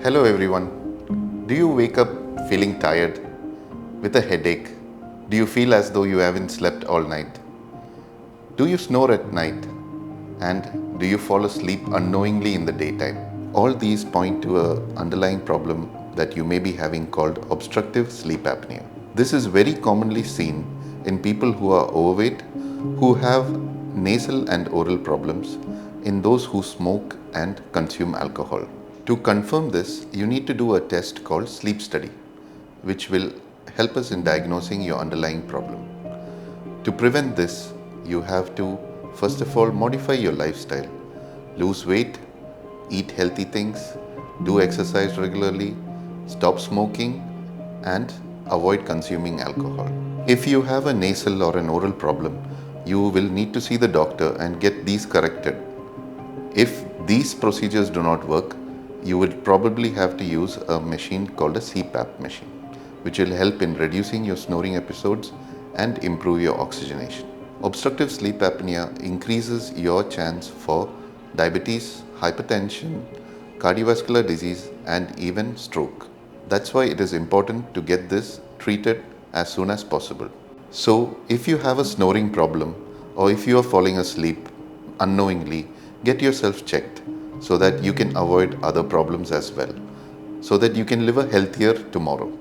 Hello everyone. Do you wake up feeling tired, with a headache? Do you feel as though you haven't slept all night? Do you snore at night? And do you fall asleep unknowingly in the daytime? All these point to an underlying problem that you may be having called obstructive sleep apnea. This is very commonly seen in people who are overweight, who have nasal and oral problems, in those who smoke and consume alcohol. To confirm this, you need to do a test called sleep study, which will help us in diagnosing your underlying problem. To prevent this, you have to first of all modify your lifestyle, lose weight, eat healthy things, do exercise regularly, stop smoking, and avoid consuming alcohol. If you have a nasal or an oral problem, you will need to see the doctor and get these corrected. If these procedures do not work, you will probably have to use a machine called a CPAP machine, which will help in reducing your snoring episodes and improve your oxygenation. Obstructive sleep apnea increases your chance for diabetes, hypertension, cardiovascular disease, and even stroke. That's why it is important to get this treated as soon as possible. So, if you have a snoring problem or if you are falling asleep unknowingly, get yourself checked so that you can avoid other problems as well, so that you can live a healthier tomorrow.